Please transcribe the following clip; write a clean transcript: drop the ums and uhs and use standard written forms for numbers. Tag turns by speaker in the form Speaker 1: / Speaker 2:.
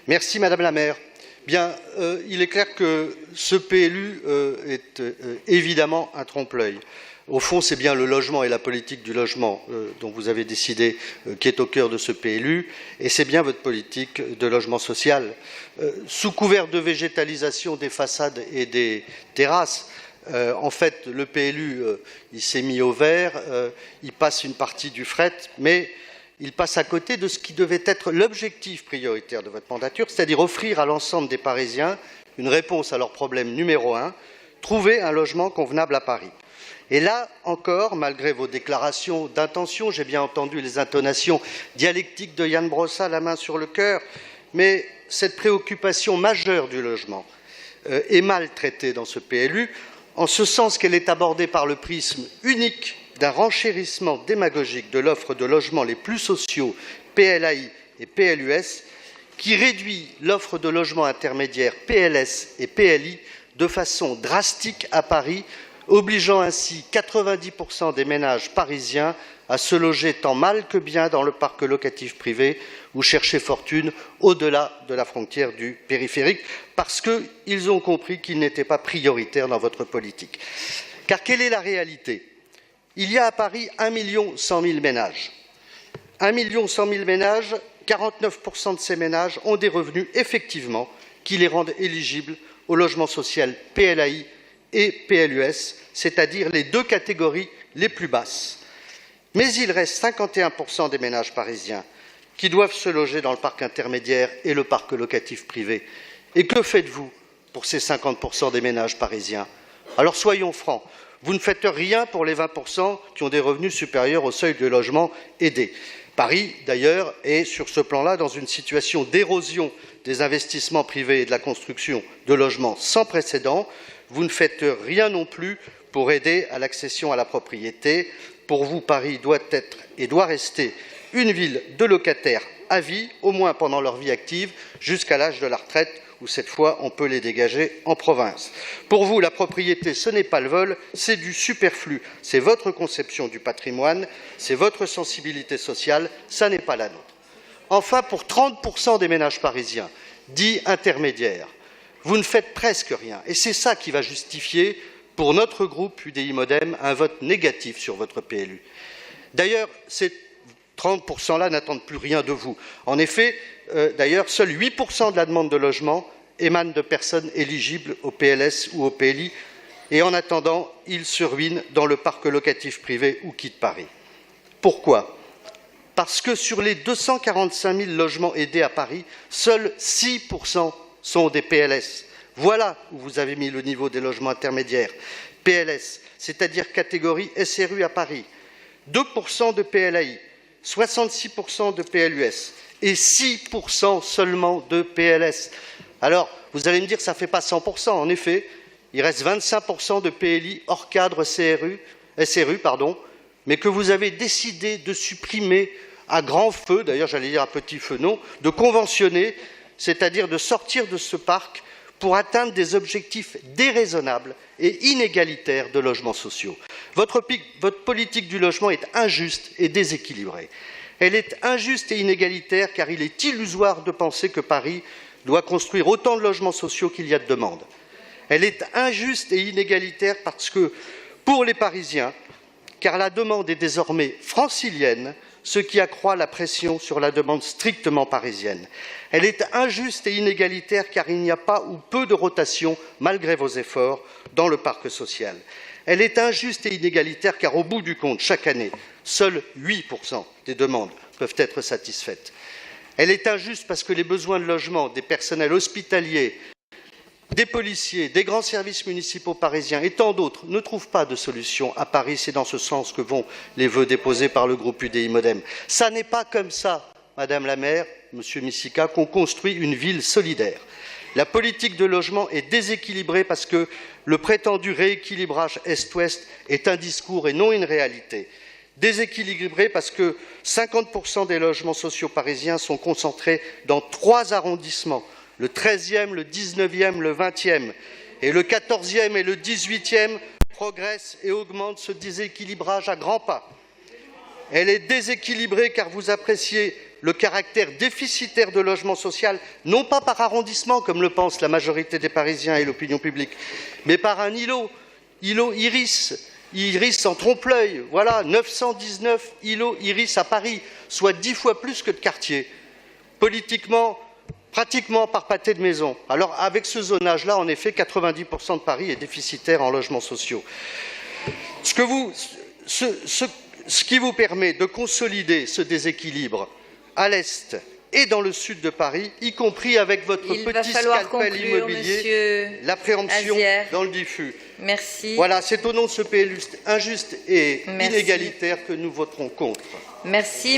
Speaker 1: Merci Madame la maire. Bien, il est clair que ce PLU est évidemment un trompe-l'œil. Au fond, c'est bien le logement et la politique du logement dont vous avez décidé qui est au cœur de ce PLU, et c'est bien votre politique de logement social. Sous couvert de végétalisation des façades et des terrasses, en fait, le PLU, il s'est mis au vert, il passe une partie du fret, mais il passe à côté de ce qui devait être l'objectif prioritaire de votre mandature, c'est-à-dire offrir à l'ensemble des Parisiens une réponse à leur problème numéro 1, trouver un logement convenable à Paris. Et là encore, malgré vos déclarations d'intention, j'ai bien entendu les intonations dialectiques de Yann Brossa, la main sur le cœur, mais cette préoccupation majeure du logement est mal traitée dans ce PLU, en ce sens qu'elle est abordée par le prisme unique d'un renchérissement démagogique de l'offre de logements les plus sociaux, PLAI et PLUS, qui réduit l'offre de logements intermédiaires PLS et PLI de façon drastique à Paris, obligeant ainsi 90% des ménages parisiens à se loger tant mal que bien dans le parc locatif privé ou chercher fortune au-delà de la frontière du périphérique, parce qu'ils ont compris qu'il n'était pas prioritaire dans votre politique. Car quelle est la réalité ? Il y a à Paris 1 100 000 ménages. 1 100 000 ménages, 49% de ces ménages ont des revenus effectivement qui les rendent éligibles au logement social PLAI et PLUS, c'est-à-dire les deux catégories les plus basses. Mais il reste 51% des ménages parisiens qui doivent se loger dans le parc intermédiaire et le parc locatif privé. Et que faites-vous pour ces 50% des ménages parisiens? Alors soyons francs, vous ne faites rien pour les 20% qui ont des revenus supérieurs au seuil de logement aidé. Paris, d'ailleurs, est sur ce plan-là dans une situation d'érosion des investissements privés et de la construction de logements sans précédent. Vous ne faites rien non plus pour aider à l'accession à la propriété. Pour vous, Paris doit être et doit rester une ville de locataires à vie, au moins pendant leur vie active, jusqu'à l'âge de la retraite, où cette fois on peut les dégager en province. Pour vous, la propriété, ce n'est pas le vol, c'est du superflu. C'est votre conception du patrimoine, c'est votre sensibilité sociale, ça n'est pas la nôtre. Enfin, pour 30% des ménages parisiens, dits intermédiaires, vous ne faites presque rien. Et c'est ça qui va justifier, pour notre groupe UDI-MODEM, un vote négatif sur votre PLU. D'ailleurs, ces 30%-là n'attendent plus rien de vous. En effet, d'ailleurs, seuls 8% de la demande de logement émanent de personnes éligibles au PLS ou au PLI, et en attendant, ils se ruinent dans le parc locatif privé ou quittent Paris. Pourquoi ? Parce que sur les 245 000 logements aidés à Paris, seuls 6% sont des PLS. Voilà où vous avez mis le niveau des logements intermédiaires. PLS, c'est-à-dire catégorie SRU à Paris. 2% de PLAI, 66% de PLUS et 6% seulement de PLS. Alors, vous allez me dire, ça ne fait pas 100%. En effet, il reste 25% de PLI hors cadre SRU, mais que vous avez décidé de supprimer à grand feu, d'ailleurs j'allais dire à petit feu, non, de conventionner, c'est-à-dire de sortir de ce parc pour atteindre des objectifs déraisonnables et inégalitaires de logements sociaux. Votre politique du logement est injuste et déséquilibrée. Elle est injuste et inégalitaire car il est illusoire de penser que Paris doit construire autant de logements sociaux qu'il y a de demandes. Elle est injuste et inégalitaire parce que, pour les Parisiens, car la demande est désormais francilienne, ce qui accroît la pression sur la demande strictement parisienne. Elle est injuste et inégalitaire car il n'y a pas ou peu de rotation, malgré vos efforts, dans le parc social. Elle est injuste et inégalitaire car, au bout du compte, chaque année, seuls 8% des demandes peuvent être satisfaites. Elle est injuste parce que les besoins de logement des personnels hospitaliers, des policiers, des grands services municipaux parisiens et tant d'autres ne trouvent pas de solution à Paris. C'est dans ce sens que vont les vœux déposés par le groupe UDI-MODEM. Ça n'est pas comme ça, Madame la maire, Monsieur Missika, qu'on construit une ville solidaire. La politique de logement est déséquilibrée parce que le prétendu rééquilibrage Est-Ouest est un discours et non une réalité. Déséquilibrée parce que 50% des logements sociaux parisiens sont concentrés dans 3 arrondissements, le 13e, le 19e, le 20e, et le 14e et le 18e progressent et augmentent ce déséquilibrage à grands pas. Elle est déséquilibrée car vous appréciez le caractère déficitaire de logement social, non pas par arrondissement, comme le pense la majorité des Parisiens et l'opinion publique, mais par un îlot Iris en trompe-l'œil. Voilà, 919 îlots Iris à Paris, soit 10 fois plus que de quartiers. Politiquement, pratiquement par pâté de maison. Alors, avec ce zonage-là, en effet, 90% de Paris est déficitaire en logements sociaux. Ce qui vous permet de consolider ce déséquilibre à l'est et dans le sud de Paris, y compris avec votre petit scalpel immobilier, la préemption dans le diffus.
Speaker 2: Merci.
Speaker 1: Voilà, c'est au nom de ce PLU injuste et inégalitaire que nous voterons contre.
Speaker 2: Merci.